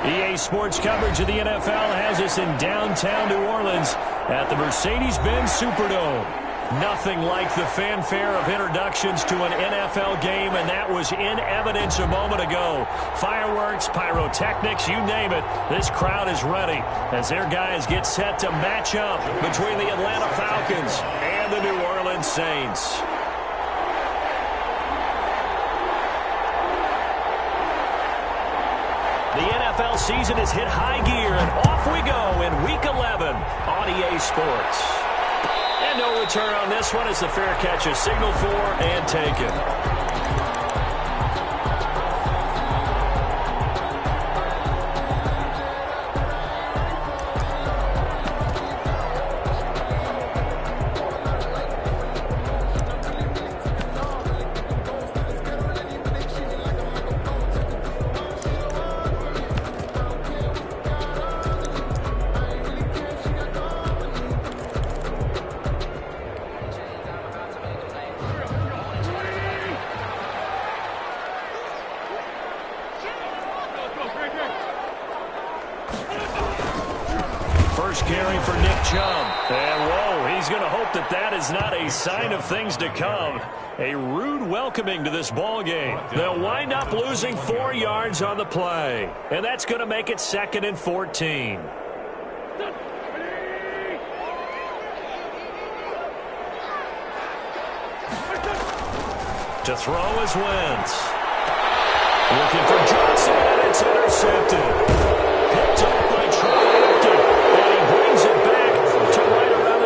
EA Sports coverage of the NFL has us in downtown New Orleans at the Mercedes-Benz Superdome. Nothing like the fanfare of introductions to an NFL game, and that was in evidence a moment ago. Fireworks, pyrotechnics, you name it. This crowd is ready as their guys get set to match up between the Atlanta Falcons and the New Orleans Saints. The NFL season has hit high gear, and off we go in Week 11 on EA Sports. And no return on this one as the fair catch is signaled for and taken. First carry for Nick Chubb. And whoa, he's going to hope that that is not a sign of things to come. A rude welcoming to this ball game. They'll wind up losing 4 yards on the play. And that's going to make it 2nd and 14. To throw is Wentz. Looking for Johnson, and it's intercepted. Picked up by Troy.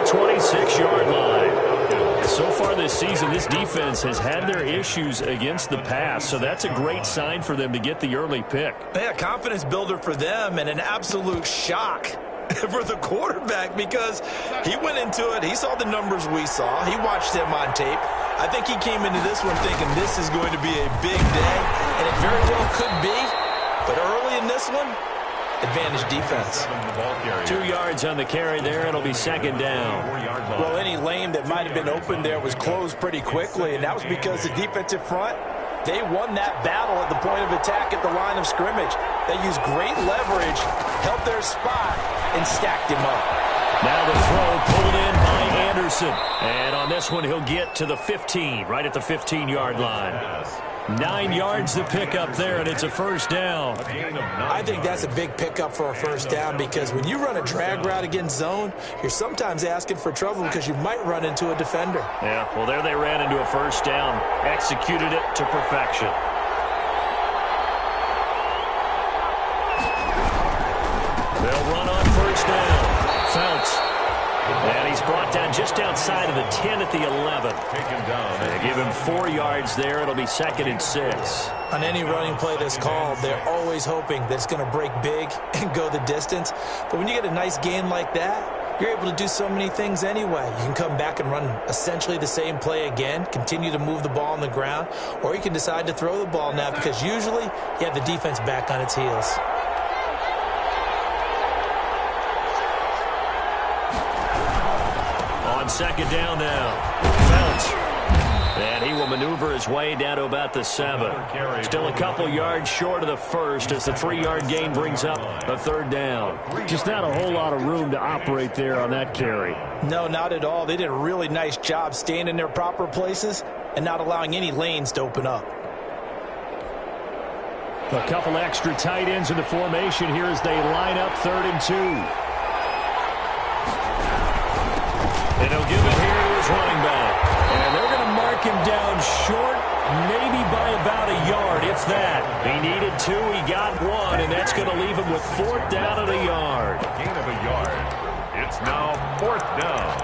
26-yard line. So far this season, this defense has had their issues against the pass, so that's a great sign for them to get the early pick. Yeah, confidence builder for them and an absolute shock for the quarterback because he went into it. He saw the numbers we saw. He watched them on tape. I think he came into this one thinking this is going to be a big day, and it very well could be. But early in this one, advantage defense. 2 yards on the carry there. It'll be 2nd down. Well, any lane that might have been open there was closed pretty quickly, and that was because the defensive front, they won that battle at the point of attack at the line of scrimmage. They used great leverage, held their spot, and stacked him up. Now the throw pulled in by Anderson. And on this one, he'll get to the 15, right at the 15-yard line. 9 yards to pick up there, and it's a first down. I think that's a big pickup for a first down because when you run a drag route against zone, you're sometimes asking for trouble because you might run into a defender. Yeah, well, there they ran into a first down, executed it to perfection. They'll run on first down. Felts. And he's brought down just outside of the 10 at the 11. They give him 4 yards there. It'll be 2nd and 6. On any running play that's called, they're always hoping that it's going to break big and go the distance. But when you get a nice gain like that, you're able to do so many things anyway. You can come back and run essentially the same play again, continue to move the ball on the ground, or you can decide to throw the ball now because usually you have the defense back on its heels. On 2nd down now, Felts. And he will maneuver his way down to about the 7. Still a couple yards short of the first as the 3-yard gain brings up a 3rd down. Just not a whole lot of room to operate there on that carry. No, not at all. They did a really nice job staying in their proper places and not allowing any lanes to open up. A couple extra tight ends in the formation here as they line up 3rd and 2. And he'll give it here to his running back. And they're going to mark him down short, maybe by about a yard, if that. He needed 2, he got 1, and that's going to leave him with 4th down at a yard. Gain of a yard. It's now 4th down.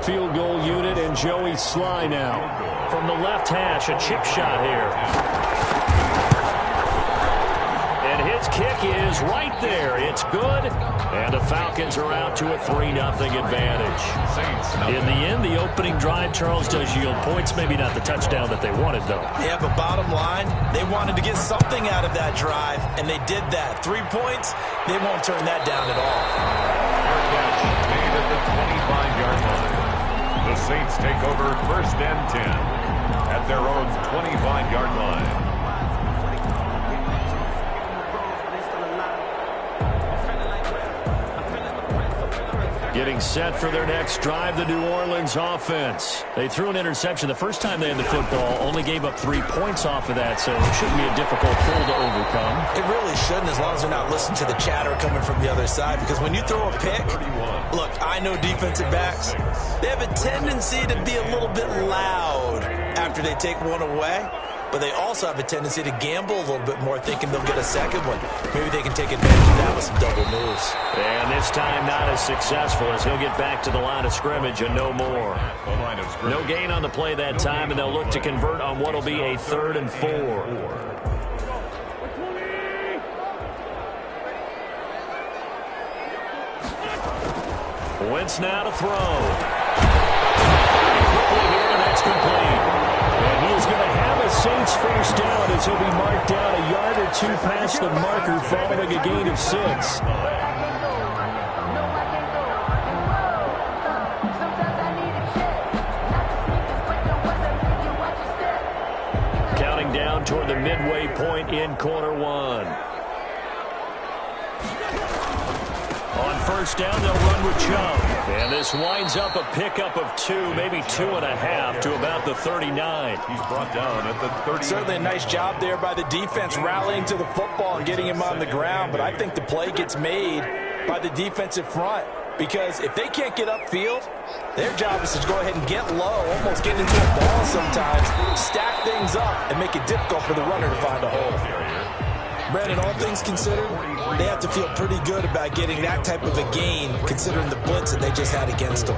Field goal unit and Joey Sly now. From the left hash, a chip shot here. And his kick is right there. It's good. And the Falcons are out to a 3-0 advantage. In the end, the opening drive, Charles, does yield points. Maybe not the touchdown that they wanted, though. Yeah, but bottom line, they wanted to get something out of that drive, and they did that. 3 points, they won't turn that down at all. Fair catch made at the 25-yard line. Saints take over 1st and 10 at their own 25-yard line. Getting set for their next drive, the New Orleans offense. They threw an interception the first time they had the football, only gave up 3 points off of that, so it shouldn't be a difficult pull to overcome. It really shouldn't, as long as they're not listening to the chatter coming from the other side, because when you throw a pick, look, I know defensive backs, they have a tendency to be a little bit loud after they take one away. But they also have a tendency to gamble a little bit more, thinking they'll get a second one. Maybe they can take advantage of that with some double moves. And this time not as successful, as he'll get back to the line of scrimmage and no more. No gain on the play that time, and they'll look to convert on what will be a 3rd and 4. Wentz now to throw. Quickly here, and that's complete. And he is going to have a Saints first down as he'll be marked down a yard or 2 past the marker following a gain of 6. Counting down toward the midway point in quarter 1. On first down, they'll run with Chubb. And this winds up a pickup of 2, maybe 2.5 to about the 39. He's brought down at the 30. Certainly a nice job there by the defense rallying to the football and getting him on the ground. But I think the play gets made by the defensive front, because if they can't get upfield, their job is to go ahead and get low, almost get into a ball sometimes, stack things up, and make it difficult for the runner to find a hole. Brandon, all things considered, they have to feel pretty good about getting that type of a gain, considering the blitz that they just had against them.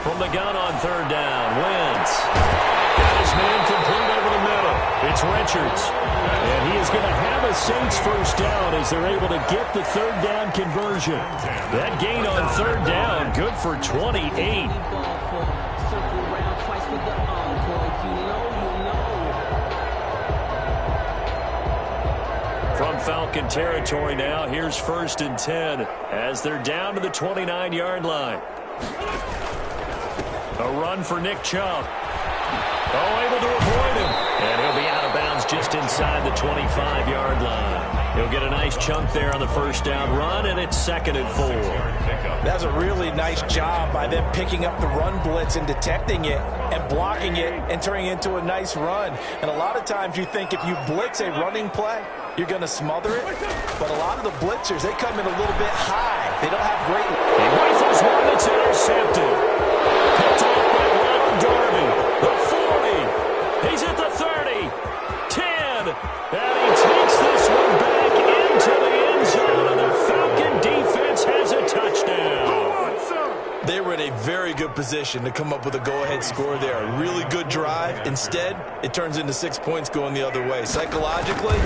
From the gun on 3rd down, Wentz. Got his man complete over the middle. It's Richards. And he is going to have a Saints first down as they're able to get the 3rd down conversion. That gain on 3rd down, good for 28. From Falcon territory now, here's 1st and 10 as they're down to the 29-yard line. A run for Nick Chubb. Oh, able to avoid him. And he'll be out of bounds just inside the 25-yard line. He'll get a nice chunk there on the first down run, and it's 2nd and 4. That's a really nice job by them picking up the run blitz and detecting it and blocking it and turning it into a nice run. And a lot of times you think if you blitz a running play, you're going to smother it. But a lot of the blitzers, they come in a little bit high. They don't have great... He rifles one that's intercepted. Picked off by Ronald Darby. The 40. He's at the 30. 10. And he takes this one back into the end zone. And the Falcon defense has a touchdown. They were in a very good position to come up with a go-ahead score there. A really good drive. Instead, it turns into 6 points going the other way. Psychologically,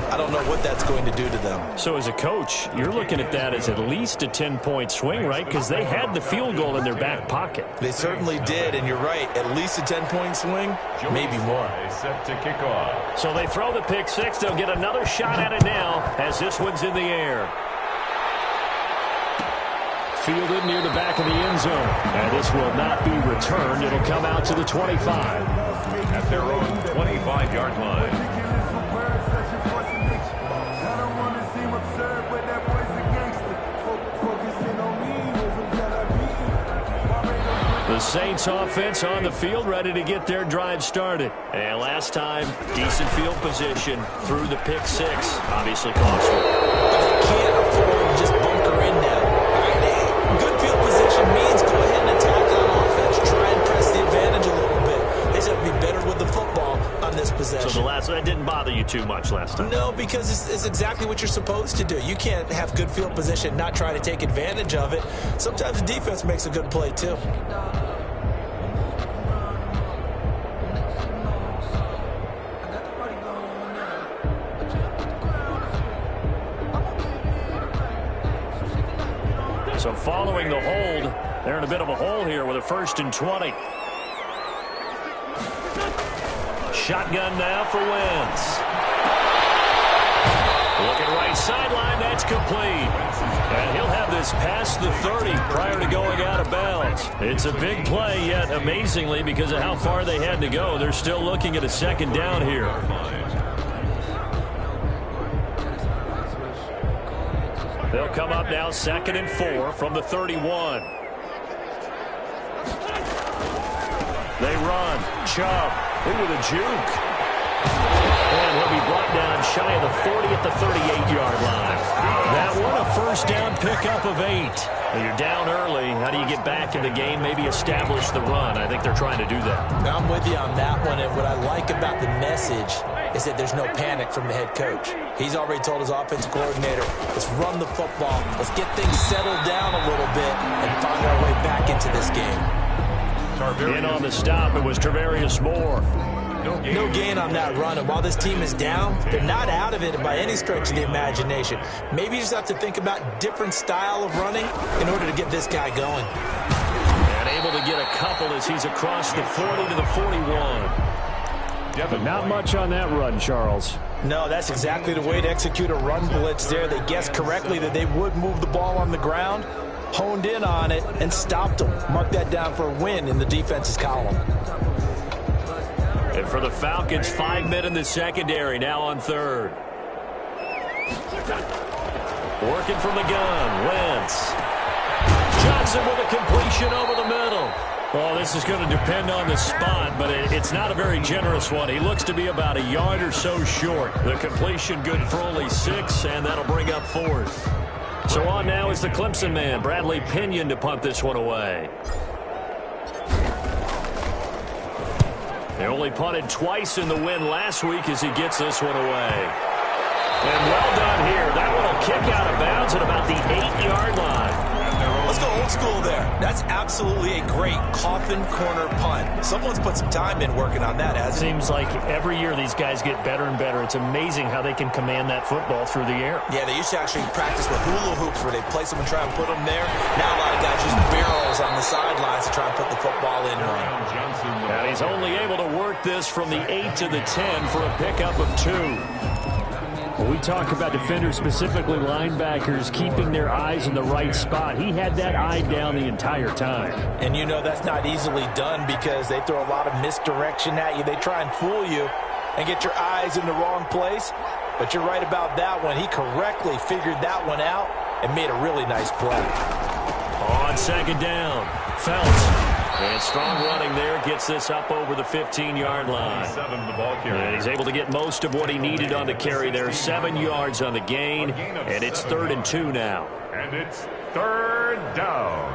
I don't know what that's going to do to them. So as a coach, you're looking at that as at least a 10-point swing, right? Because they had the field goal in their back pocket. They certainly did, and you're right. At least a 10-point swing, maybe more. Set to kick off. So they throw the pick six. They'll get another shot at it now as this one's in the air. Fielded near the back of the end zone. And this will not be returned. It'll come out to the 25. At their own 25-yard line. The Saints offense on the field, ready to get their drive started. And last time, decent field position through the pick six. Obviously costly. Can't afford to just bunker in now. Good field position means go ahead and attack on offense. Try and press the advantage a little bit. They just have to be better with the football on this possession. So that didn't bother you too much last time? No, because it's exactly what you're supposed to do. You can't have good field position, not try to take advantage of it. Sometimes the defense makes a good play too. So following the hold, They're in a bit of a hole here with a 1st and 20. Shotgun now for Wentz. Looking right sideline, that's complete. And he'll have this past the 30 prior to going out of bounds. It's a big play, yet amazingly, because of how far they had to go, they're still looking at a 2nd down here. They'll come up now 2nd and 4 from the 31. They run. Chubb into the juke. And he'll be brought down shy of the 40 at the 38-yard line. That one a 1st down pickup of 8. When you're down early, how do you get back in the game, maybe establish the run? I think they're trying to do that. I'm with you on that one, and what I like about the message is that there's no panic from the head coach. He's already told his offensive coordinator, let's run the football, let's get things settled down a little bit and find our way back into this game. In on the stop, it was Travarius Moore. No gain on that run, and while this team is down, they're not out of it by any stretch of the imagination. Maybe you just have to think about different style of running in order to get this guy going. And able to get a couple as he's across the 40 to the 41. But not much on that run, Charles. No, that's exactly the way to execute a run blitz there. They guessed correctly that they would move the ball on the ground, honed in on it, and stopped them. Mark that down for a win in the defense's column. And for the Falcons, 5 men in the secondary, now on 3rd. Working from the gun, Wentz. Johnson with a completion over the middle. Well, this is going to depend on the spot, but it's not a very generous one. He looks to be about a yard or so short. The completion good for only 6, and that'll bring up 4th. So on now is the Clemson man, Bradley Pinion, to punt this one away. They only punted twice in the win last week as he gets this one away. And well done here. That one will kick out of bounds at about the 8-yard line. Let's go old school there. That's absolutely a great coffin corner punt. Someone's put some time in working on that, hasn't it? Seems like every year these guys get better and better. It's amazing how they can command that football through the air. Yeah, they used to actually practice with hula hoops where they place them and try and put them there. Now a lot of guys use barrels on the sidelines to try and put the football in. And he's only able to work this from the 8 to the 10 for a pickup of 2. When we talk about defenders, specifically linebackers, keeping their eyes in the right spot, he had that eye down the entire time. And you know that's not easily done because they throw a lot of misdirection at you. They try and fool you and get your eyes in the wrong place. But you're right about that one. He correctly figured that one out and made a really nice play. On 2nd down, Phelps. And strong running there gets this up over the 15-yard line. And he's able to get most of what he needed on the carry there. 7 yards on the gain, and it's 3rd and 2 now. And it's 3rd down.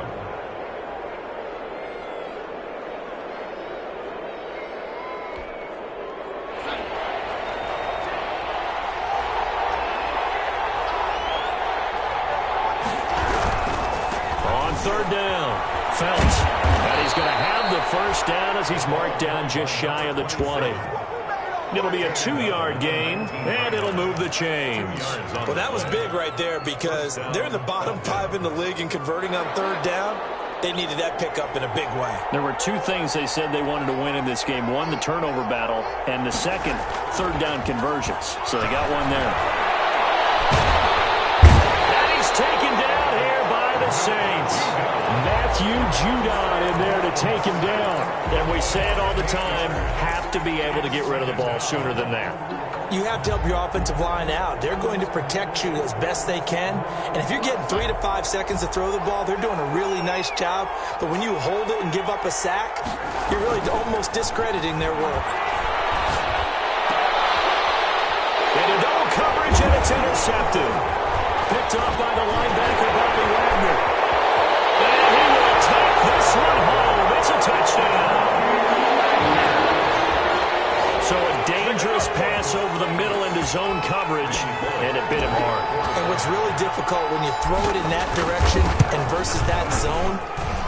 On 3rd down, Phelps. And he's going to have the 1st down as he's marked down just shy of the 20. It'll be a 2-yard gain, and it'll move the chains. Well, that was big right there because they're in the bottom 5 in the league and converting on 3rd down. They needed that pickup in a big way. There were 2 things they said they wanted to win in this game. One, the turnover battle, and the second, 3rd down conversions. So they got one there. And he's taken down here by the Saints. Matthew Judon in there to take him down. And we say it all the time, have to be able to get rid of the ball sooner than that. You have to help your offensive line out. They're going to protect you as best they can. And if you're getting 3 to 5 seconds to throw the ball, they're doing a really nice job. But when you hold it and give up a sack, you're really almost discrediting their work. Into double coverage, and it's intercepted. Picked off by the linebacker, Bobby Wagner. And he will take this one home. It's a touchdown. So a dangerous pass over the middle into zone coverage, and it bit him hard. And what's really difficult when you throw it in that direction and versus that zone,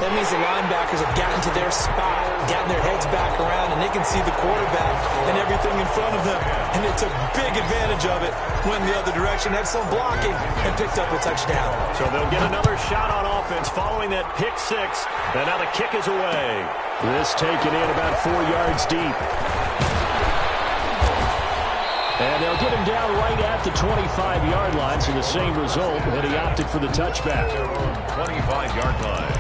that means the linebackers have gotten to their spot, gotten their heads back around, and they can see the quarterback and everything in front of them. And they took big advantage of it, went the other direction, excellent blocking, and picked up a touchdown. So they'll get another shot on offense following that pick six. And now the kick is away. This taken in about 4 yards deep. And they'll get him down right at the 25-yard line, so the same result, and he opted for the touchback. 25-yard line.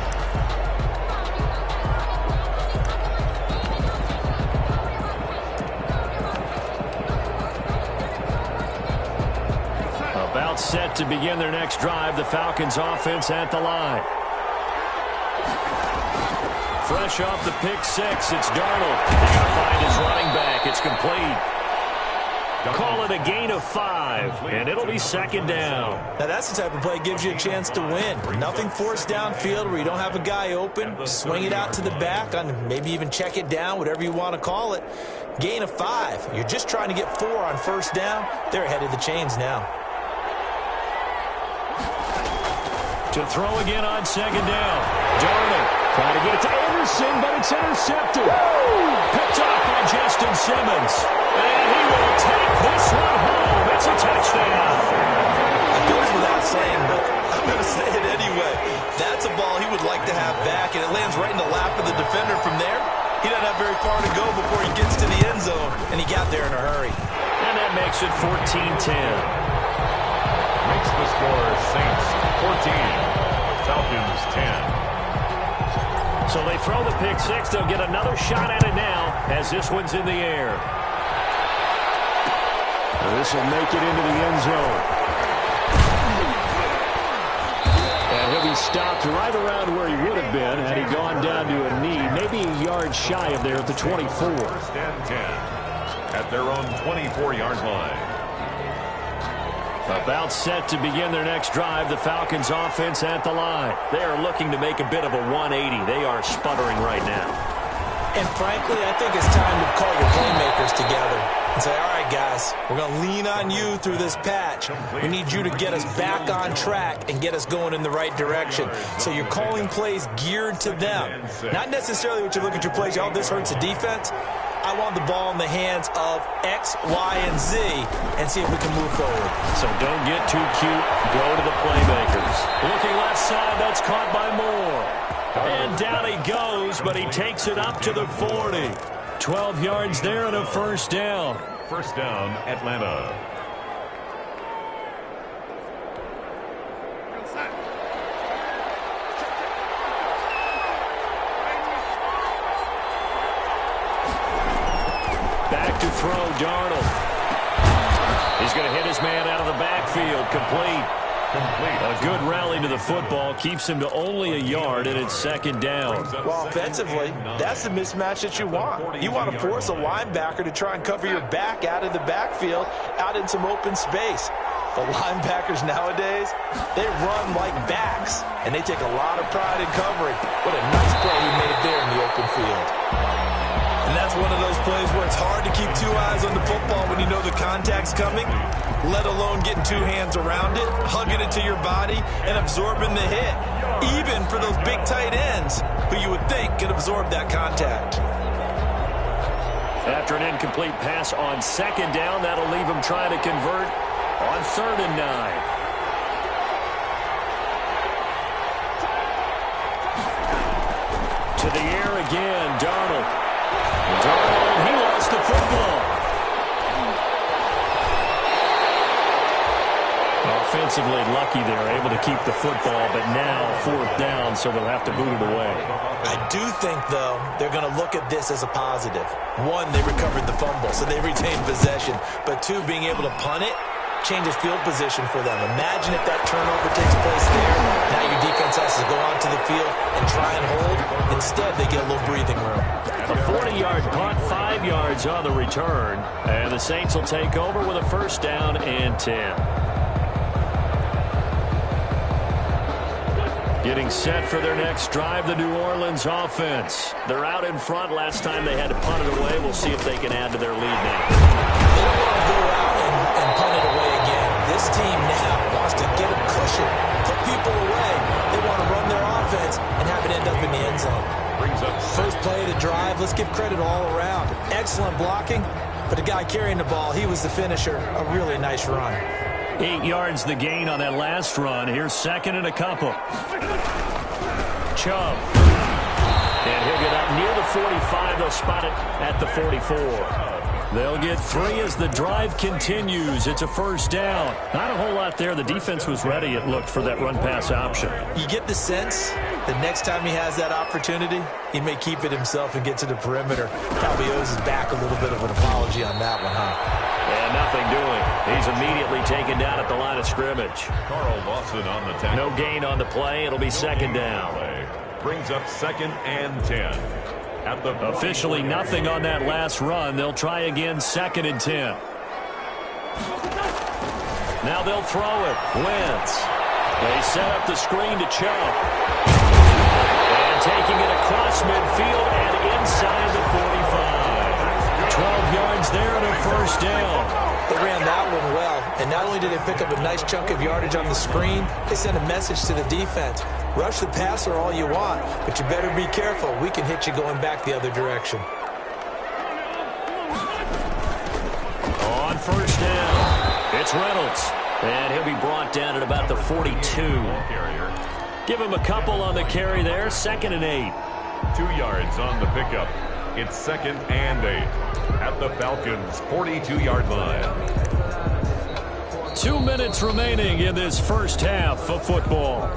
About set to begin their next drive, the Falcons offense at the line. Fresh off the pick six, it's Darnold. He's going to find his running back. It's complete. Call it a gain of 5, and it'll be second down. Now that's the type of play that gives you a chance to win. Nothing forced downfield where you don't have a guy open. Swing it out to the back, on maybe even check it down, whatever you want to call it. Gain of 5. You're just trying to get 4 on first down. They're ahead of the chains now. To throw again on second down. Darnold trying to get it to Anderson, but it's intercepted. Picked off by Justin Simmons. And he will take this one home. It's a touchdown. It goes without saying, but I'm going to say it anyway. That's a ball he would like to have back, and it lands right in the lap of the defender from there. He doesn't have very far to go before he gets to the end zone, and he got there in a hurry. And that makes it 14-10. Makes the score Saints 14, Falcons 10. So they throw the pick six. They'll get another shot at it now as this one's in the air. This will make it into the end zone. And he'll be stopped right around where he would have been had he gone down to a knee, maybe a yard shy of there at the 24. First and 10 at their own 24-yard line. About set to begin their next drive, the Falcons offense at the line. They are looking to make a bit of a 180. They are sputtering right now. And frankly, I think it's time to call your playmakers together and say, all right, guys, we're going to lean on you through this patch. We need you to get us back on track and get us going in the right direction. So you're calling plays geared to them. Not necessarily what you look at your plays, oh, this hurts the defense. I want the ball in the hands of X, Y, and Z and see if we can move forward. So don't get too cute. Go to the playmakers. Looking left side, that's caught by Moore. And down he goes, but he takes it up to the 40. 12 yards there and a first down. First down, Atlanta. Back to throw, Darnold. He's going to hit his man out of the backfield. Complete. A good rally to the football keeps him to only a yard, and it's second down. Well, offensively, that's the mismatch that you want. You want to force a linebacker to try and cover your back out of the backfield, out in some open space. The linebackers nowadays, they run like backs, and they take a lot of pride in covering. What a nice play he made there in the open field. And that's one of those plays where it's hard to keep 2 eyes on the football when you know the contact's coming, let alone getting 2 hands around it, hugging it to your body, and absorbing the hit. Even for those big tight ends who you would think could absorb that contact. After an incomplete pass on second down, that'll leave him trying to convert on 3rd and 9. To the air again, Darnold. He lost the football. Offensively lucky they're able to keep the football, but now 4th down, so they'll have to boot it away. I do think, though, they're going to look at this as a positive. 1, they recovered the fumble, so they retained possession. But 2, being able to punt it changes field position for them. Imagine if that turnover takes place there. Now your defense has to go onto the field and try and hold. Instead, they get a little breathing room. A 40-yard punt, 5 yards on the return. And the Saints will take over with a first down and 10. Getting set for their next drive, the New Orleans offense. They're out in front. Last time they had to punt it away. We'll see if they can add to their lead now. They don't want to go out and punt it away again. This team now wants to get a cushion, put people away. They want to run their offense and have it end up in the end zone. Brings up First play of the drive, let's give credit all around. Excellent blocking, but the guy carrying the ball, he was the finisher. A really nice run. 8 yards the gain on that last run. Here's second and a couple. Chubb. And he'll get up near the 45. They'll spot it at the 44. They'll get 3 as the drive continues. It's a first down. Not a whole lot there. The defense was ready, it looked, for that run-pass option. You get the sense that next time he has that opportunity, he may keep it himself and get to the perimeter. Probably owes his back a little bit of an apology on that one, huh? And nothing doing. He's immediately taken down at the line of scrimmage. Carl Lawson on the tackle. No gain on the play. It'll be second down. Brings up 2nd and 10. At the Officially nothing on that last run. They'll try again, 2nd and 10. Now they'll throw it. Wentz. They set up the screen to Chubb. And taking it across midfield and inside the 45. 12 yards there and a first down. They ran that one well, and not only did they pick up a nice chunk of yardage on the screen, they sent a message to the defense. Rush the passer all you want, but you better be careful. We can hit you going back the other direction. On first down, it's Reynolds. And he'll be brought down at about the 42. Give him a couple on the carry there, 2nd and 8. 2 yards on the pickup. It's 2nd and 8 at the Falcons' 42-yard line. 2 minutes remaining in this first half of football.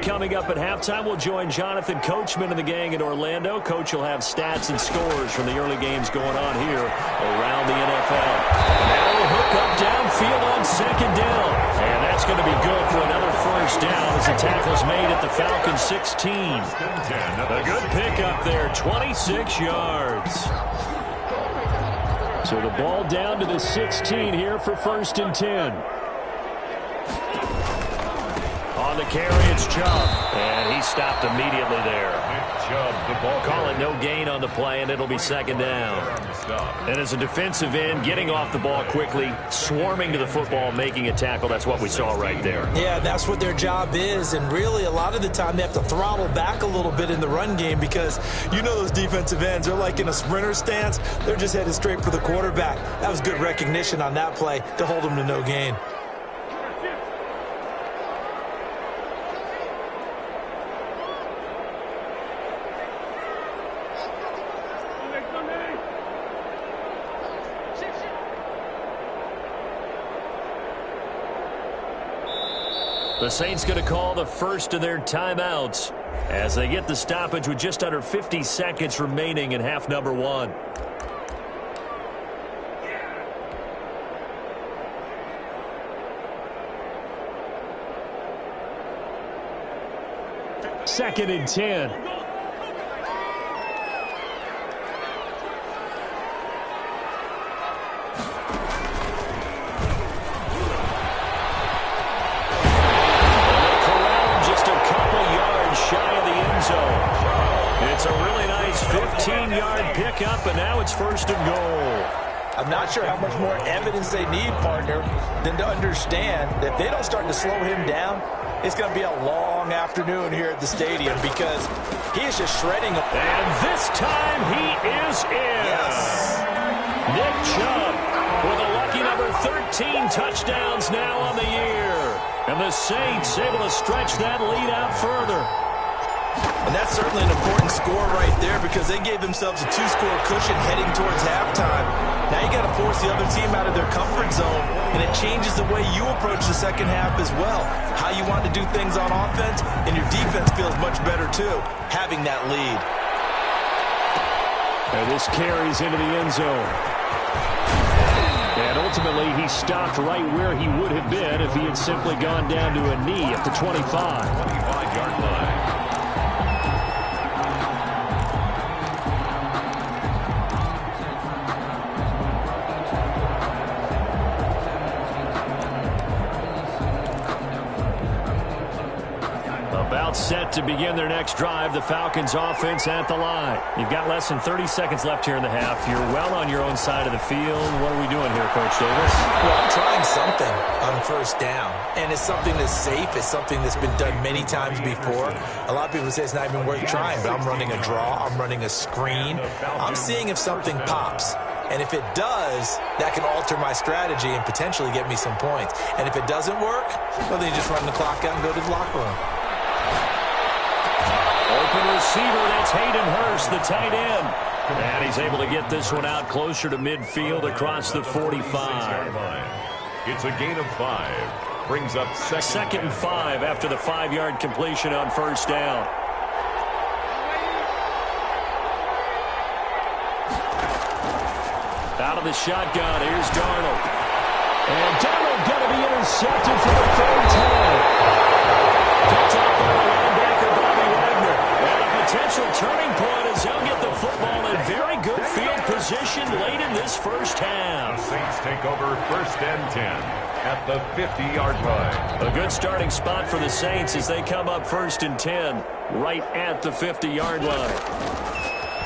Coming up at halftime, we'll join Jonathan Coachman and the gang in Orlando. Coach will have stats and scores from the early games going on here around the NFL. Now we'll hook up downfield on 2nd down. And that's going to be good for another first down as the tackle's made at the Falcons 16. A good pickup there, 26 yards. So the ball down to the 16 here for 1st and 10. On the carry, it's Chubb, and he stopped immediately there. Chubb, the ball. Call it no gain on the play, and it'll be 2nd down. And as a defensive end, getting off the ball quickly, swarming to the football, making a tackle, that's what we saw right there. Yeah, that's what their job is, and really a lot of the time they have to throttle back a little bit in the run game because you know those defensive ends, they're like in a sprinter stance. They're just headed straight for the quarterback. That was good recognition on that play to hold them to no gain. The Saints going to call the first of their timeouts as they get the stoppage with just under 50 seconds remaining in half number 1. Second and 10. It's a really nice 15-yard pickup, and now it's 1st and goal. I'm not sure how much more evidence they need, partner, than to understand that if they don't start to slow him down, it's going to be a long afternoon here at the stadium because he is just shredding them. And this time he is in. Yes. Nick Chubb with a lucky number 13 touchdowns now on the year. And the Saints able to stretch that lead out further. And that's certainly an important score right there because they gave themselves a 2-score cushion heading towards halftime. Now you got to force the other team out of their comfort zone, and it changes the way you approach the second half as well. How you want to do things on offense, and your defense feels much better too, having that lead. And this carries into the end zone. And ultimately, he stopped right where he would have been if he had simply gone down to a knee at the 25. 25-yard line. About set to begin their next drive, the Falcons offense at the line. You've got less than 30 seconds left here in the half. You're well on your own side of the field. What are we doing here, Coach Davis? Well, I'm trying something on first down, and it's something that's safe. It's something that's been done many times before. A lot of people say it's not even worth trying, but I'm running a draw. I'm running a screen. I'm seeing if something pops. And if it does, that can alter my strategy and potentially get me some points. And if it doesn't work, well, then you just run the clock out and go to the locker room. Open receiver, that's Hayden Hurst, the tight end. And he's able to get this one out closer to midfield across the 45. It's a gain of 5. Brings up second and 5 after the 5-yard completion on first down. Out of the shotgun, here's Darnold. And Darnold going to be intercepted for the third time. Picked up by the linebacker, Bobby Wagner. And a potential turning point as he'll get the football in very good field position late in this first half. The Saints take over first and 10 at the 50-yard line. A good starting spot for the Saints as they come up first and 10 right at the 50-yard line.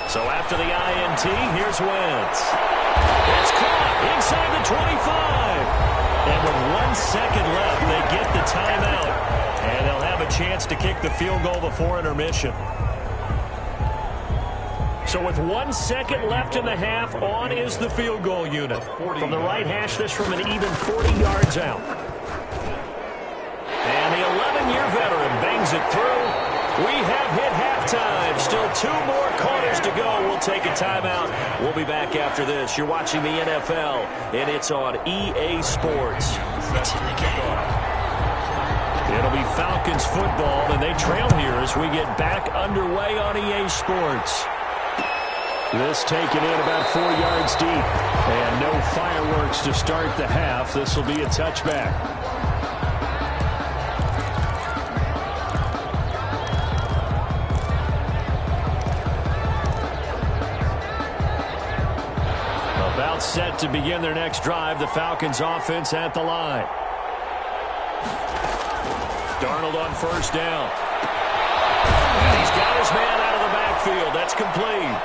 So after the INT, here's Wentz. It's caught inside the 25. And with 1 second left, they get the timeout. And they'll have a chance to kick the field goal before intermission. So with 1 second left in the half, on is the field goal unit. From the right hash, this from an even 40 yards out. And the 11-year veteran bangs it through. We have hit halftime. Still 2 more quarters to go. We'll take a timeout. We'll be back after this. You're watching the NFL, and it's on EA Sports. It's in the game. It'll be Falcons football, and they trail here as we get back underway on EA Sports. This taken in about 4 yards deep. And no fireworks to start the half. This will be a touchback. About set to begin their next drive, the Falcons offense at the line. Darnold on first down. And he's got his man out of the backfield. That's complete.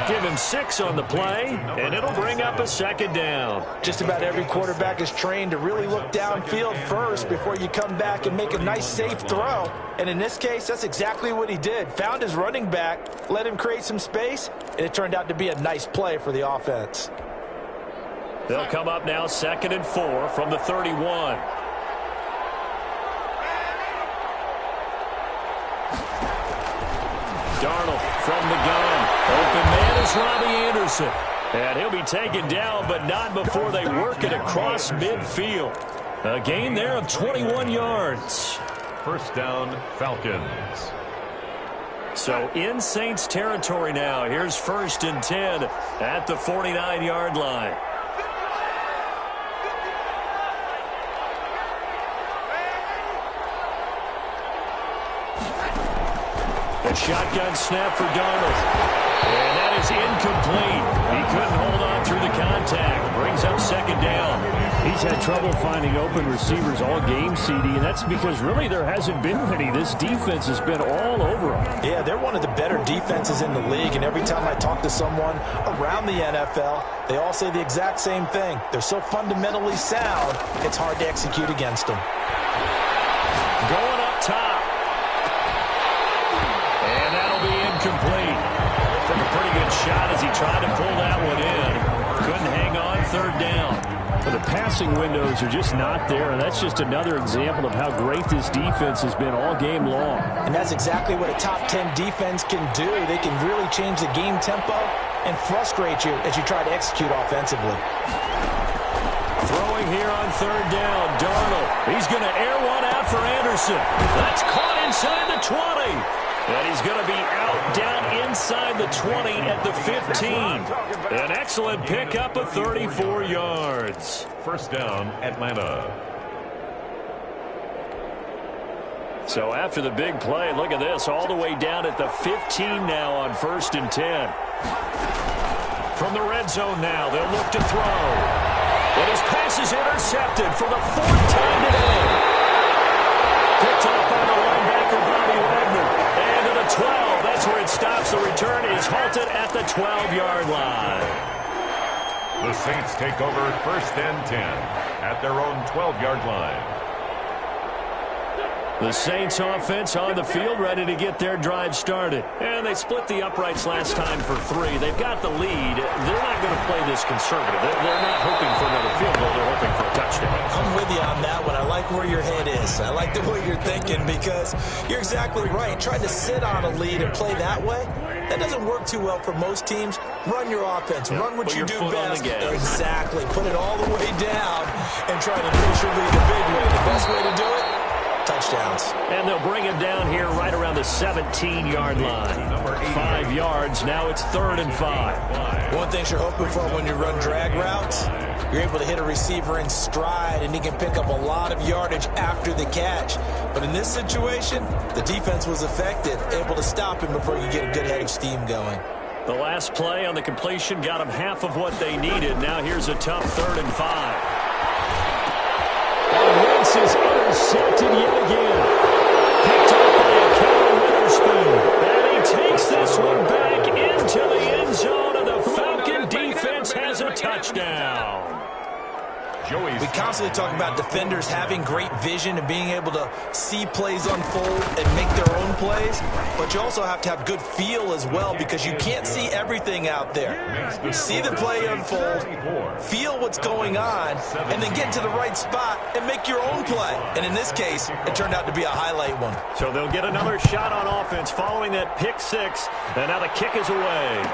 Give him 6 on the play, and it'll bring up a second down. Just about every quarterback is trained to really look downfield first before you come back and make a nice, safe throw. And in this case, that's exactly what he did. Found his running back, let him create some space, and it turned out to be a nice play for the offense. They'll come up now 2nd and 4 from the 31. Darnold from the gun. Open man is Robbie Anderson. And he'll be taken down, but not before they work it across midfield. A gain there of 21 yards. First down, Falcons. So in Saints territory now. Here's 1st and 10 at the 49-yard line. A shotgun snap for Darnold. And that is incomplete. He couldn't hold on through the contact. Brings up 2nd down. He's had trouble finding open receivers all game, CD, and that's because really there hasn't been many. This defense has been all over him. Yeah, they're one of the better defenses in the league, and every time I talk to someone around the NFL, they all say the exact same thing. They're so fundamentally sound, it's hard to execute against them. Going up top. And that'll be incomplete. Took a pretty good shot as he tried to pull that one in. Couldn't hang on 3rd down. But the passing windows are just not there, and that's just another example of how great this defense has been all game long. And that's exactly what a top 10 defense can do. They can really change the game tempo and frustrate you as you try to execute offensively. Throwing here on 3rd down, Darnold. He's going to air one out for Anderson. That's caught inside the 20. And he's going to be out down inside the 20 at the 15. An excellent pickup of 34 yards. First down, Atlanta. So after the big play, look at this, all the way down at the 15 now on 1st and 10. From the red zone now, they'll look to throw. And his pass is intercepted for the 4th time today. Picked up by the linebacker, Bobby The return is halted at the 12-yard line. The Saints take over 1st and 10 at their own 12-yard line. The Saints offense on the field, ready to get their drive started. And they split the uprights last time for 3. They've got the lead. They're not going to play this conservative. They're not hoping for another field goal. They're hoping for a touchdown. I'm with you on that one. I like where your head is. I like the way you're thinking because you're exactly right. Trying to sit on a lead and play that way, that doesn't work too well for most teams. Run your offense. Run what you do best. Exactly. Put it all the way down and try to finish your lead the big way. The best way to do it, touchdowns. And they'll bring him down here right around the 17-yard line. 5 yards. Now it's 3rd and 5. One thing you're hoping for when you run drag routes, you're able to hit a receiver in stride, and he can pick up a lot of yardage after the catch. But in this situation, the defense was effective, able to stop him before you get a good head of steam going. The last play on the completion got them half of what they needed. Now here's a tough 3rd and 5. Wentz is intercepted yet again. Picked up by a Cal Witherspoon. And he takes this one back into the end zone, and the Falcon defense has a touchdown. We constantly talk about defenders having great vision and being able to see plays unfold and make their own plays, but you also have to have good feel as well because you can't see everything out there. See the play unfold, feel what's going on, and then get to the right spot and make your own play. And in this case, it turned out to be a highlight one. So they'll get another shot on offense following that pick 6, and now the kick is away.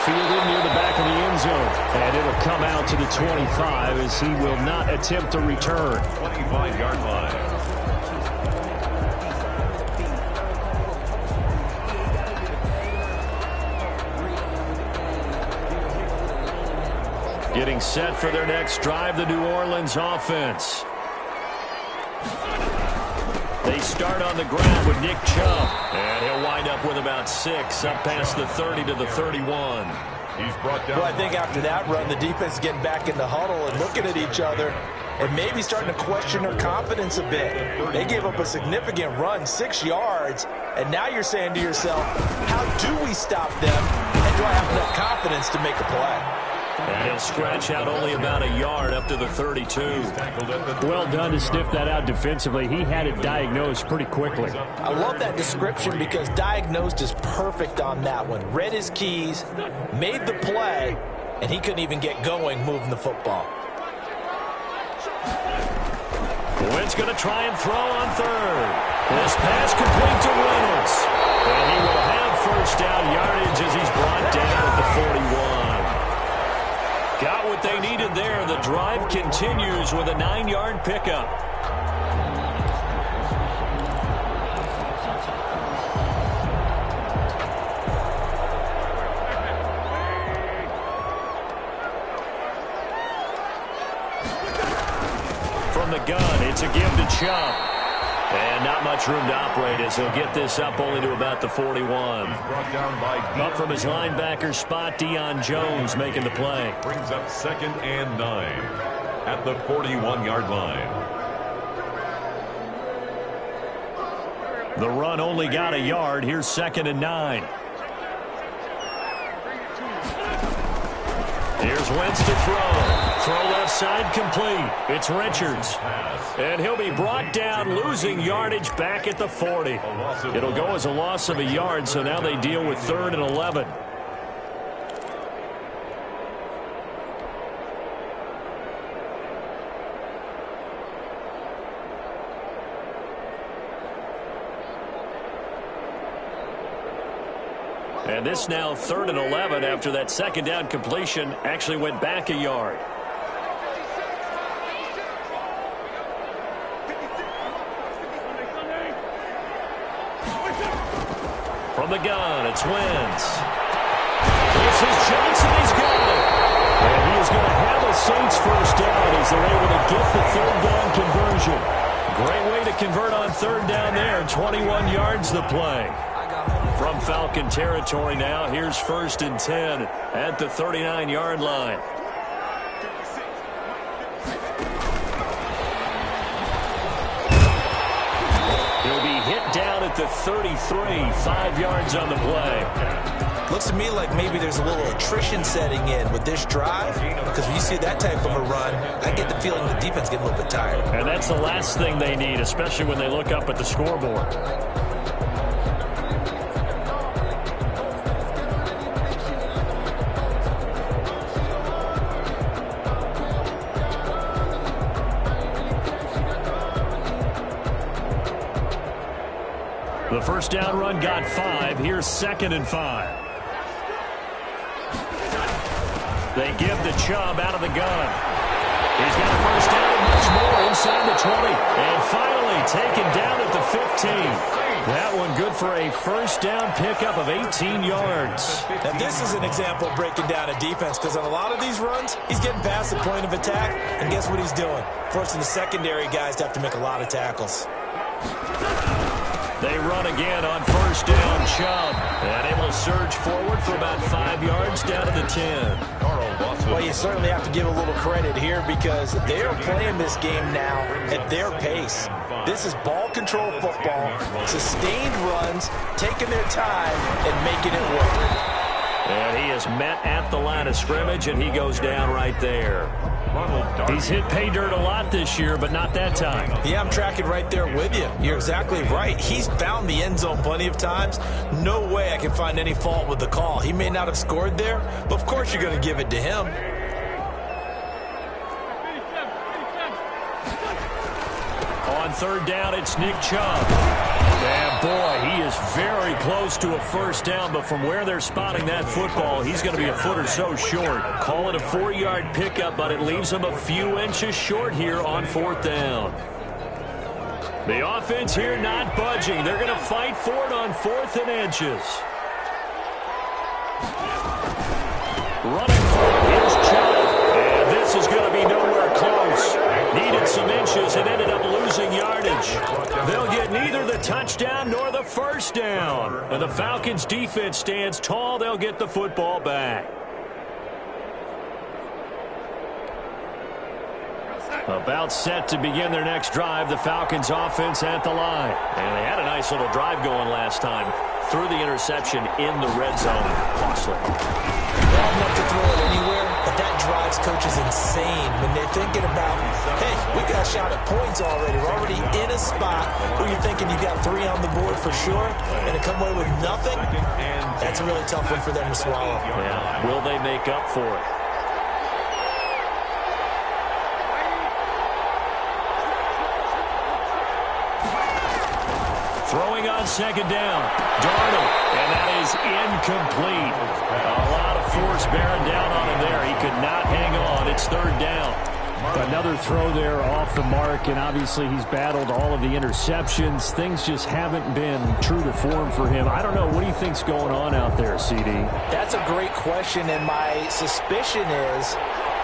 Fielded near the back of the end zone. And it'll come out to the 25 as he will not attempt to return. 25-yard line. Getting set for their next drive, the New Orleans offense. They start on the ground with Nick Chubb, and he'll wind up with about 6 up past the 30 to the 31. He's brought down. Well, I think after that run, the defense is getting back in the huddle and looking at each other and maybe starting to question their confidence a bit. They gave up a significant run, 6 yards, and now you're saying to yourself, how do we stop them, and do I have enough confidence to make a play? And he'll scratch out only about a yard up to the 32. Well done to sniff that out defensively. He had it diagnosed pretty quickly. I love that description because diagnosed is perfect on that one. Read his keys, made the play, and he couldn't even get going moving the football. Wentz going to try and throw on 3rd. This pass complete to Reynolds. And he will have first down yardage as he's brought down at the 41. Got what they needed there. The drive continues with a 9-yard pickup. From the gun, it's a give to Chubb. And not much room to operate as he'll get this up only to about the 41. Brought down by Up from his linebacker spot, Deion Jones making the play. Brings up 2nd and 9 at the 41-yard line. The run only got a yard. Here's 2nd and 9. Here's Wentz to throw. Throw left side complete. It's Richards. And he'll be brought down, losing yardage back at the 40. It'll go as a loss of a yard, so now they deal with 3rd and 11. And this now 3rd and 11 after that 2nd down completion actually went back a yard. From the gun, it's Wentz. This is Johnson, he's got it. And he is going to have a Saints first down as they're able to get the 3rd down conversion. Great way to convert on 3rd down there. 21 yards the play. From Falcon territory now, here's 1st and 10 at the 39-yard line. He'll be hit down at the 33, 5 yards on the play. Looks to me like maybe there's a little attrition setting in with this drive, because when you see that type of a run, I get the feeling the defense getting a little bit tired. And that's the last thing they need, especially when they look up at the scoreboard. The first down run got 5. Here's 2nd and 5. They give the Chubb out of the gun. He's got a first down and much more inside the 20. And finally taken down at the 15. That one good for a first down pickup of 18 yards. Now this is an example of breaking down a defense, because on a lot of these runs, he's getting past the point of attack, and guess what he's doing? Forcing the secondary guys to have to make a lot of tackles. They run again on first down. Chubb and able to surge forward for about 5 yards down to the 10. Well, you certainly have to give a little credit here, because they're playing this game now at their pace. This is ball control football, sustained runs, taking their time and making it work. And he is met at the line of scrimmage, and he goes down right there. He's hit pay dirt a lot this year, but not that time. Yeah, I'm tracking right there with you. You're exactly right. He's found the end zone plenty of times. No way I can find any fault with the call. He may not have scored there, but of course you're going to give it to him. On third down, it's Nick Chubb. And boy, he is very close to a first down, but from where they're spotting that football, he's going to be a foot or so short. Call it a 4-yard pickup, but it leaves him a few inches short here on 4th down. The offense here not budging. They're going to fight for it on 4th and inches. Running for it, here's Chubb. And this is going to be nowhere close. Needed some inches and ended up losing yardage. They'll get neither the touchdown nor the first down. And the Falcons defense stands tall. They'll get the football back. About set to begin their next drive. The Falcons offense at the line. And they had a nice little drive going last time. Threw the interception in the red zone. Costly. Bad enough to throw it anywhere, but that drives coaches insane when they're thinking about, hey, we got a shot at points already. We're already in a spot where you're thinking you got 3 on the board for sure, and to come away with nothing, that's a really tough one for them to swallow. Yeah. Will they make up for it? Throwing on second down. Darnold, and that is incomplete. A lot of force bearing down on him there. He could not hang on. It's third down. Another throw there off the mark, and obviously he's battled all of the interceptions. Things just haven't been true to form for him. I don't know. What do you think's going on out there, CD? That's a great question, and my suspicion is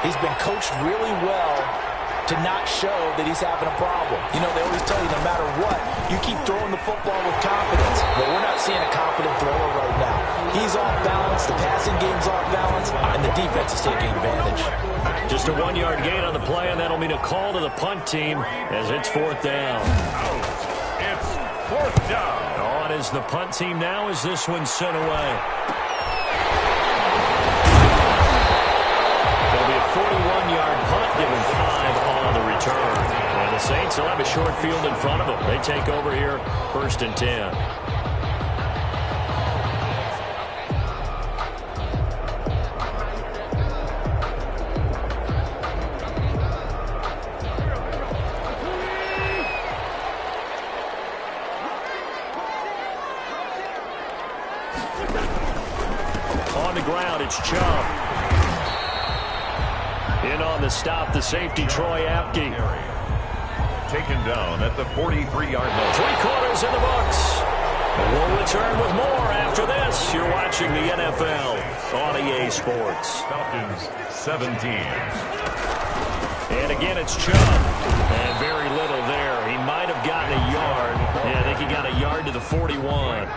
he's been coached really well to not show that he's having a problem. You know, they always tell you no matter what, you keep throwing the football with confidence. But we're not seeing a confident thrower right now. He's off balance, the passing game's off balance, and the defense is taking advantage. Just a 1-yard gain on the play, and that'll mean a call to the punt team as it's 4th down. It's 4th down. On is the punt team now as this one's sent away. It'll be a 41-yard punt, given 5 on the return. And the Saints will have a short field in front of them. They take over here, 1st and 10. On the ground, it's Chubb. In on the stop, the safety, Troy Apke. Taken down at the 43-yard line. 3/4 in the books. We'll return with more after this. You're watching the NFL on EA Sports. Falcons 17. And again, it's Chubb. And very little there. He might have gotten a yard. Yeah, I think he got a yard to the 41.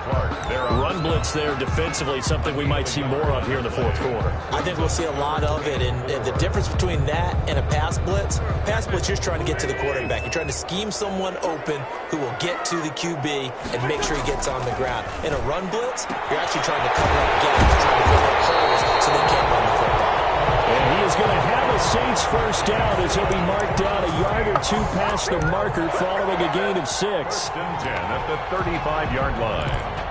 Run blitz there defensively, something we might see more of here in the fourth quarter. I think we'll see a lot of it, and the difference between that and a pass blitz, you're just trying to get to the quarterback. You're trying to scheme someone open who will get to the QB and make sure he gets on the ground. In a run blitz, you're actually trying to cover up gaps, trying to cover up holes so they can't run the football. And he is going to have a Saints first down as he'll be marked down a yard or two past the marker following a gain of 6. 10 at the 35-yard line.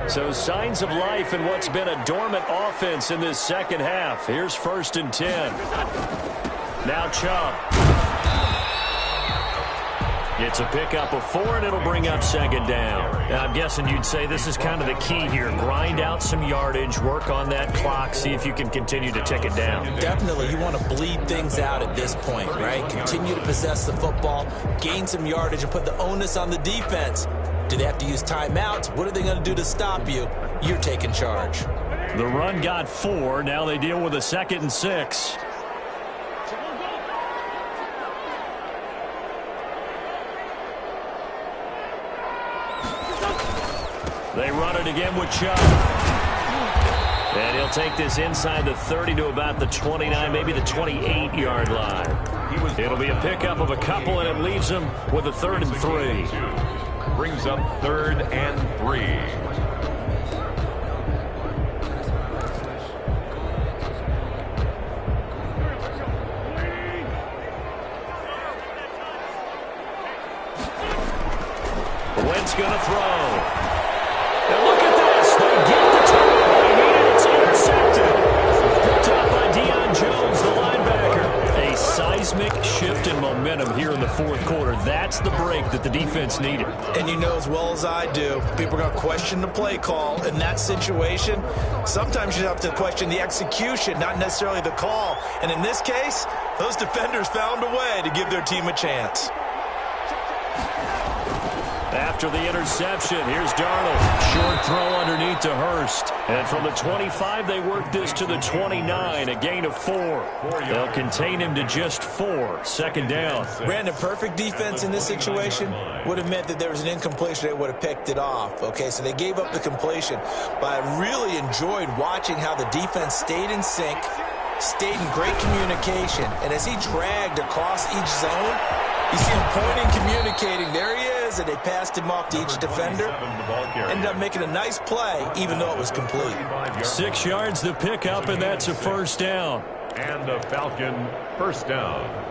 So signs of life in what's been a dormant offense in this second half. Here's 1st and 10. Now Chubb. It's a pickup of 4, and it'll bring up 2nd down. Now, I'm guessing you'd say this is kind of the key here. Grind out some yardage, work on that clock, see if you can continue to tick it down. Definitely, you want to bleed things out at this point, right? Continue to possess the football, gain some yardage, and put the onus on the defense. Do they have to use timeouts? What are they going to do to stop you? You're taking charge. The run got 4. Now they deal with a 2nd and 6. They run it again with Chubb. And he'll take this inside the 30 to about the 29, maybe the 28-yard line. It'll be a pickup of a couple, and it leaves him with a 3rd and 3. Brings up 3rd and 3. Wentz going to throw. And look at this. They get the turnover, and it's intercepted. Picked up by Deion Jones, the linebacker. A seismic shift in momentum here in the fourth quarter. That's the break that the defense needed. And you know as well as I do, people are going to question the play call. In that situation, sometimes you have to question the execution, not necessarily the call. And in this case, those defenders found a way to give their team a chance. After the interception, here's Darnold. Short throw underneath to Hurst. And from the 25, they work this to the 29, a gain of 4. They'll contain him to just 4. 2nd down. Brandon, perfect defense in this situation would have meant that there was an incompletion. They would have picked it off. Okay, so they gave up the completion. But I really enjoyed watching how the defense stayed in sync, stayed in great communication. And as he dragged across each zone, you see him pointing, communicating. There he is, and they passed him off to each defender. Ended up making a nice play, even though it was complete. 6 yards the pickup, and that's a 1st down. And a Falcon 1st down.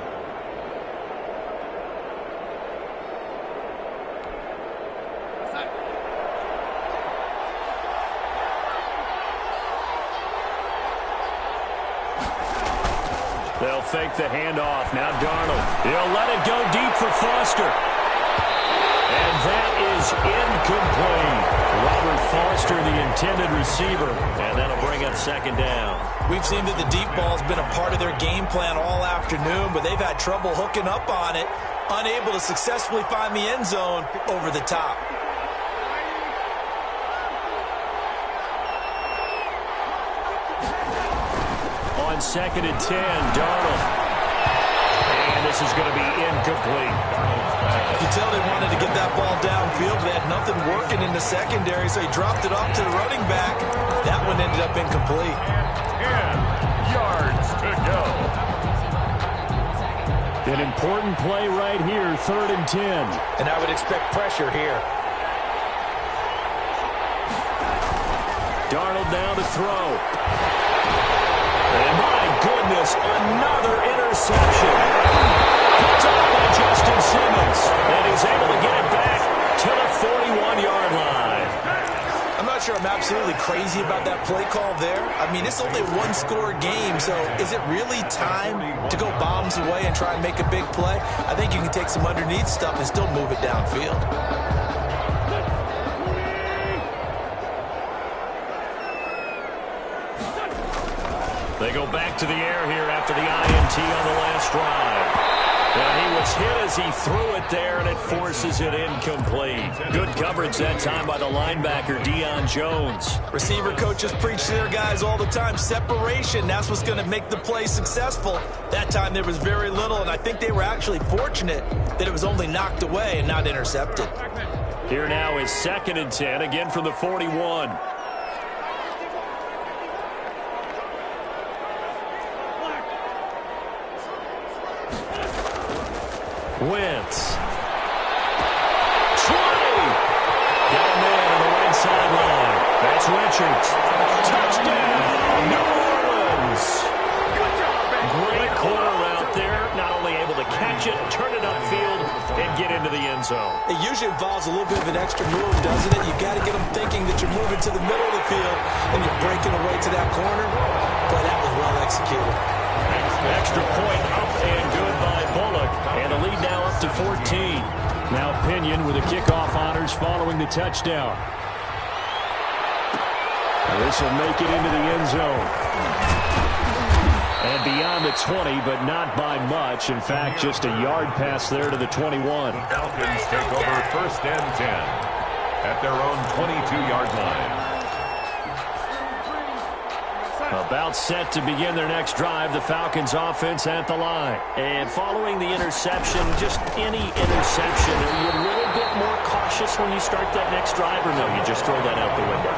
They'll fake the handoff. Now Darnold. He'll let it go deep for Foster. And that is incomplete. Robert Foster, the intended receiver. And that'll bring up 2nd down. We've seen that the deep ball's been a part of their game plan all afternoon, but they've had trouble hooking up on it, unable to successfully find the end zone over the top. On 2nd and 10, Darnold. And this is going to be incomplete. You can tell they wanted to get that ball downfield, but they had nothing working in the secondary, so he dropped it off to the running back. That one ended up incomplete. 10 yards to go. An important play right here, 3rd and 10. And I would expect pressure here. Darnold now to throw. And my goodness, another interception. Picked up by Justin Simmons. And he's able to get it back to the 41-yard line. I'm not sure I'm absolutely crazy about that play call there. I mean, it's only a one-score game, so is it really time to go bombs away and try and make a big play? I think you can take some underneath stuff and still move it downfield. They go back to the air here after the INT on the last drive. And he was hit as he threw it there, and it forces it incomplete. Good coverage that time by the linebacker, Deion Jones. Receiver coaches preach to their guys all the time. Separation, that's what's going to make the play successful. That time there was very little, and I think they were actually fortunate that it was only knocked away and not intercepted. Here now is 2nd and 10, again from the 41. Wentz. 20. Got a man on the right sideline. That's Richards. Touchdown, New Orleans. Great corner out there. Not only able to catch it, turn it upfield, and get into the end zone. It usually involves a little bit of an extra move, doesn't it? You've got to get them thinking that you're moving to the middle of the field and you're breaking away to that corner. But that was well executed. Extra point up and good by Bullock. And the lead now up to 14. Now Pinion with the kickoff honors following the touchdown. This will make it into the end zone. And beyond the 20, but not by much. In fact, just a yard pass there to the 21. Falcons take over 1st and 10 at their own 22-yard line. About set to begin their next drive, the Falcons offense at the line. And following the interception, just any interception, are you a little bit more cautious when you start that next drive, or no, you just throw that out the window?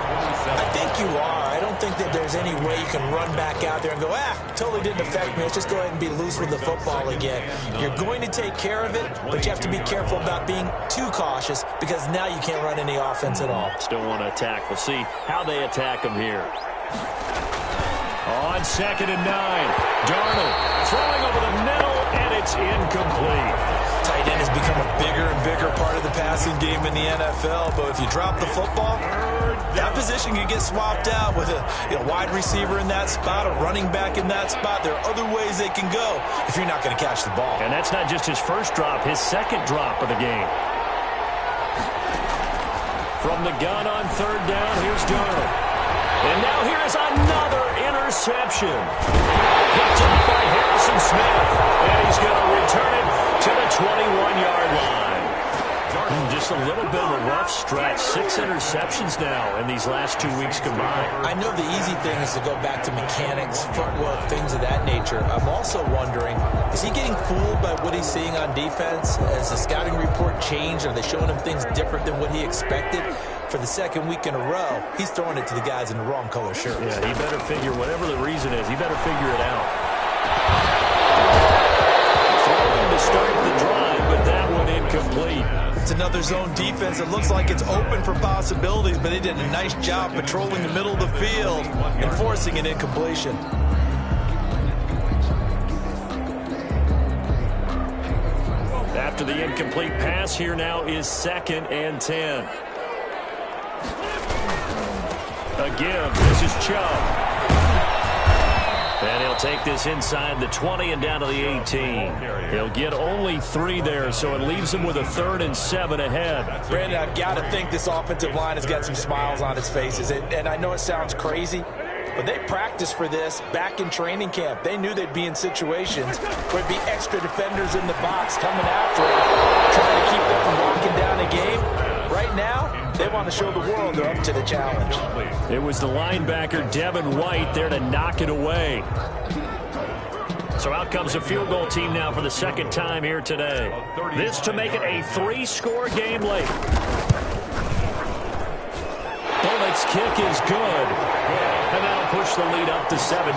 I think you are. I don't think that there's any way you can run back out there and go, totally didn't affect me. Let's just go ahead and be loose with the football again. You're going to take care of it, but you have to be careful about being too cautious because now you can't run any offense at all. Still want to attack. We'll see how they attack them here. On 2nd and 9, Darnold throwing over the middle, and it's incomplete. Tight end has become a bigger and bigger part of the passing game in the NFL, but if you drop the football, that position can get swapped out with a wide receiver in that spot, a running back in that spot. There are other ways they can go if you're not going to catch the ball. And that's not just his first drop, his second drop of the game. From the gun on 3rd down, here's Darnold. And now here is another interception. Picked up by Harrison Smith. And he's going to return it to the 21-yard line. Just a little bit of a rough stretch. 6 interceptions now in these last 2 weeks combined. I know the easy thing is to go back to mechanics, footwork, things of that nature. I'm also wondering, is he getting fooled by what he's seeing on defense? Has the scouting report changed? Are they showing him things different than what he expected? For the 2nd week in a row, he's throwing it to the guys in the wrong color shirts. Yeah, he better figure, whatever the reason is, he better figure it out. Throwing to start the drive, but that one incomplete. It's another zone defense. It looks like it's open for possibilities, but they did a nice job patrolling the middle of the field and forcing an incompletion. After the incomplete pass, here now is 2nd and 10. Again, this is Chubb. And he'll take this inside the 20 and down to the 18. He'll get only 3 there, so it leaves him with a 3rd and 7 ahead. Brandon, I've got to think this offensive line has got some smiles on its faces. And I know it sounds crazy, but they practiced for this back in training camp. They knew they'd be in situations where it'd be extra defenders in the box coming after them, trying to keep them from locking down a game. Right now, they want to show the world they're up to the challenge. It was the linebacker, Devin White, there to knock it away. So out comes a field goal team now for the 2nd time here today. This to make it a 3-score game late. Bullock's kick is good. And that'll push the lead up to 17.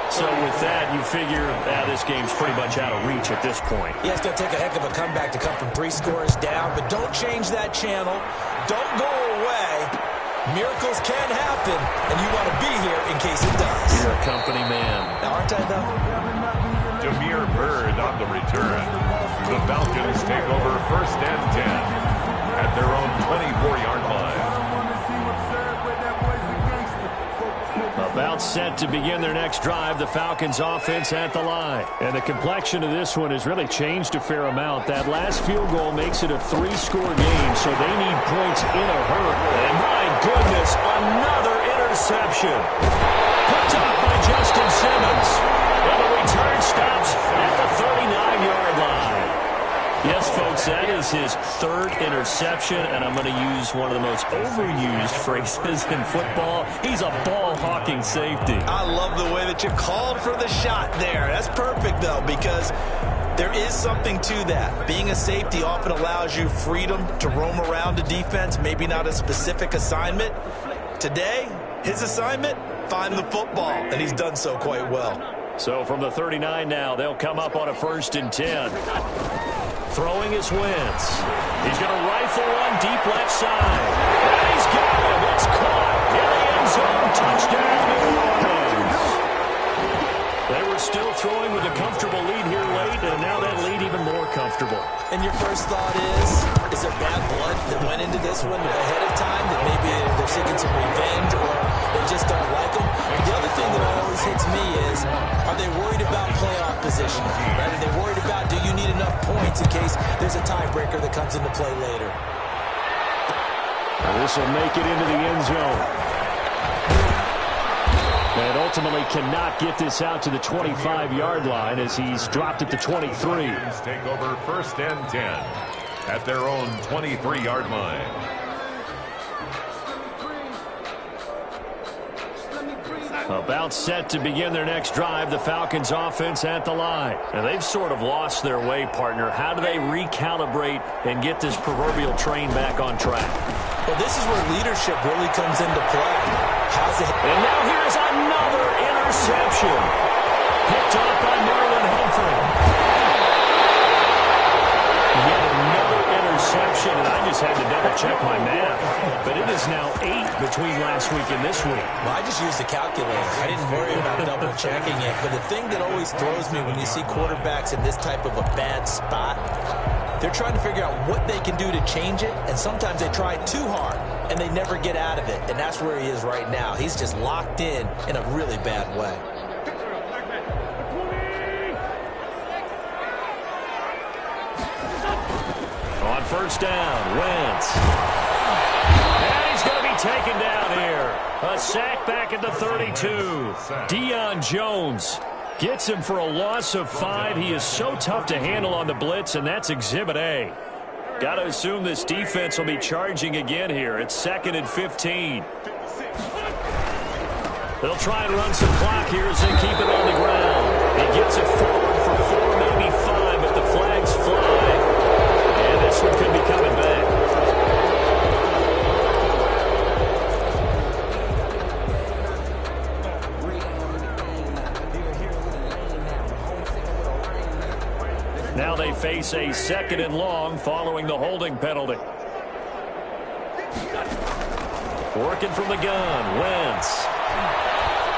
So with that, you figure this game's pretty much out of reach at this point. Yeah, it's going to take a heck of a comeback to come from 3 scores down, but don't change that channel. Don't go away. Miracles can happen, and you want to be here in case it does. You're a company man. Now, aren't I, though? Damiere Byrd on the return. The Falcons take over 1st and 10 at their own 24-yard line. About set to begin their next drive, the Falcons offense at the line. And the complexion of this one has really changed a fair amount. That last field goal makes it a 3-score game, so they need points in a hurry. And my goodness, another interception. Picked up by Justin Simmons. And the return stops at the 39-yard Yes, folks, that is his third interception, and I'm going to use one of the most overused phrases in football. He's a ball-hawking safety. I love the way that you called for the shot there. That's perfect, though, because there is something to that. Being a safety often allows you freedom to roam around the defense, maybe not a specific assignment. Today, his assignment, find the football, and he's done so quite well. So from the 39 now, they'll come up on a 1st and 10. Throwing his Wentz. He's going to rifle one deep left side. And he's got him. It's caught in the end zone. Touchdown, New Orleans. They were still throwing with a comfortable lead here late, and now that lead even more comfortable. And your first thought is there bad blood that went into this one ahead of time, that maybe they're seeking some revenge or they just don't like them? But the other thing that always hits me is, are they worried about playoff positioning? Right? Are they worried about, do you need enough points in case there's a tiebreaker that comes into play later? This will make it into the end zone. And ultimately cannot get this out to the 25-yard line as he's dropped at the 23. Take over 1st and 10 at their own 23-yard line. About set to begin their next drive, the Falcons offense at the line. And they've sort of lost their way, partner. How do they recalibrate and get this proverbial train back on track? Well, this is where leadership really comes into play. How's it? And now here's another interception. Picked off by Marlon Humphrey. Yet another interception, and I just had to double-check my math. But it is now 8 between last week and this week. Well, I just used the calculator. I didn't worry about double-checking it. But the thing that always throws me when you see quarterbacks in this type of a bad spot, they're trying to figure out what they can do to change it, and sometimes they try too hard, and they never get out of it. And that's where he is right now. He's just locked in a really bad way. On 1st down, Wentz. And he's going to be taken down here. A sack back at the 32. Deion Jones gets him for a loss of 5. He is so tough to handle on the blitz, and that's Exhibit A. Got to assume this defense will be charging again here. It's 2nd and 15. They'll try and run some clock here as they keep it on the ground. He gets it forward for 4, maybe 5, but the flags fly. And this one could be coming back. Now they face a 2nd and long following the holding penalty. Working from the gun, Wentz.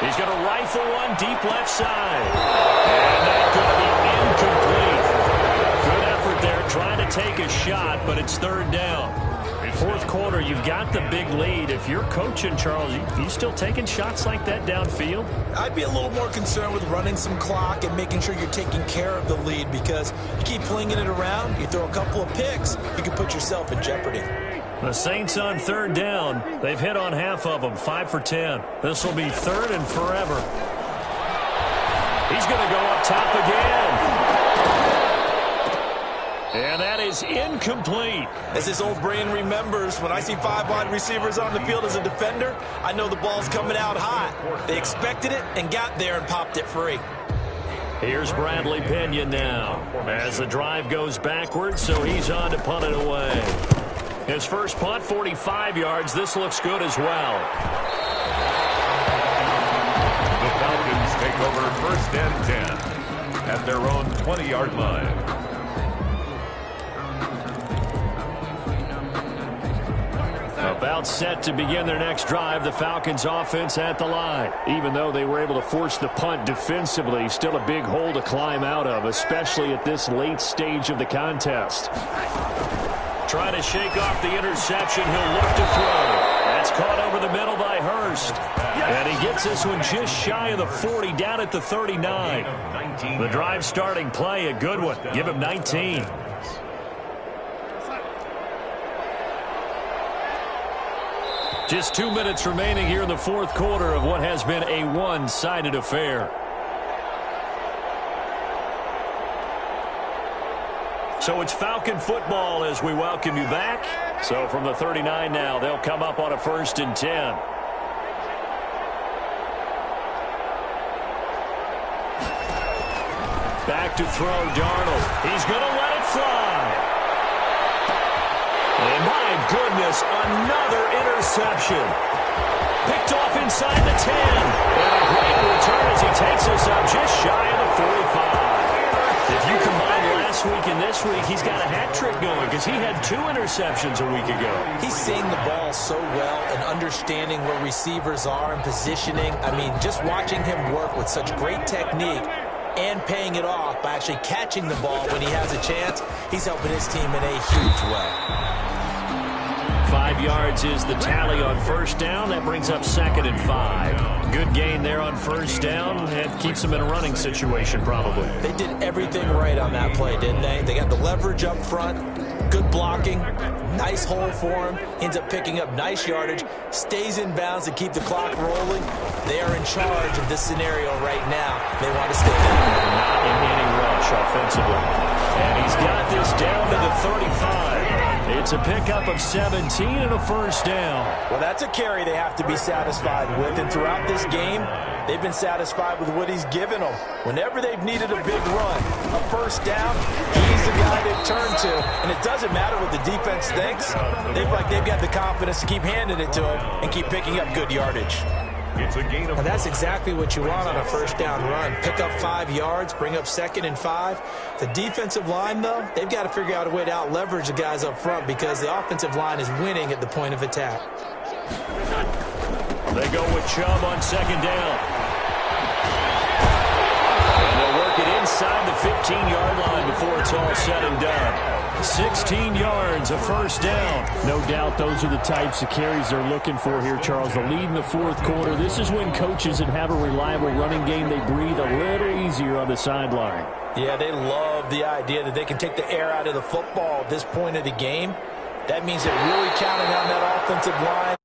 He's going to rifle one deep left side. And that's going to be incomplete. Good effort there trying to take a shot, but it's 3rd down. 4th quarter, you've got the big lead. If you're coaching, Charles, you still taking shots like that downfield? I'd be a little more concerned with running some clock and making sure you're taking care of the lead, because you keep flinging it around, you throw a couple of picks, you can put yourself in jeopardy. The Saints on 3rd down. They've hit on half of them, 5 for 10. This will be 3rd and forever. He's going to go up top again. And that is incomplete. As his old brain remembers, when I see 5 wide receivers on the field as a defender, I know the ball's coming out hot. They expected it and got there and popped it free. Here's Bradley Pinion now as the drive goes backwards, so he's on to punt it away. His first punt, 45 yards. This looks good as well. The Falcons take over 1st and 10 at their own 20-yard line. About set to begin their next drive, the Falcons offense at the line. Even though they were able to force the punt defensively, still a big hole to climb out of, especially at this late stage of the contest. Trying to shake off the interception. He'll look to throw. That's caught over the middle by Hurst. And he gets this one just shy of the 40, down at the 39. The drive starting play, a good one. Give him 19. Just 2 minutes remaining here in the 4th quarter of what has been a one-sided affair. So it's Falcon football as we welcome you back. So from the 39 now, they'll come up on a 1st and 10. Back to throw, Darnold. He's going to let it fly. And my goodness, another interception. Picked off inside the 10. And a great return as he takes us up just shy of the 45. If you combine last week and this week, he's got a hat trick going because he had 2 interceptions a week ago. He's seeing the ball so well and understanding where receivers are and positioning. I mean, just watching him work with such great technique and paying it off by actually catching the ball when he has a chance, he's helping his team in a huge way. 5 yards is the tally on 1st down. That brings up 2nd and 5. Good gain there on 1st down. It keeps them in a running situation probably. They did everything right on that play, didn't they? They got the leverage up front, good blocking, nice hole for him. Ends up picking up nice yardage, stays in bounds to keep the clock rolling. They are in charge of this scenario right now. They want to stay there. Not in any rush offensively. And he's got this down to the 35. It's a pickup of 17 and a 1st down. Well, that's a carry they have to be satisfied with. And throughout this game, they've been satisfied with what he's given them. Whenever they've needed a big run, a 1st down, he's the guy they've turned to. And it doesn't matter what the defense thinks. They've got the confidence to keep handing it to him and keep picking up good yardage. It's a gain of And that's exactly what you want on a 1st down run. Pick up 5 yards, bring up 2nd and 5. The defensive line, though, they've got to figure out a way to out-leverage the guys up front because the offensive line is winning at the point of attack. They go with Chubb on 2nd down. And they'll work it inside the 15-yard line before it's all said and done. 16 yards, a 1st down. No doubt those are the types of carries they're looking for here, Charles. The lead in the 4th quarter. This is when coaches that have a reliable running game, they breathe a little easier on the sideline. Yeah, they love the idea that they can take the air out of the football at this point of the game. That means they're really counting on that offensive line.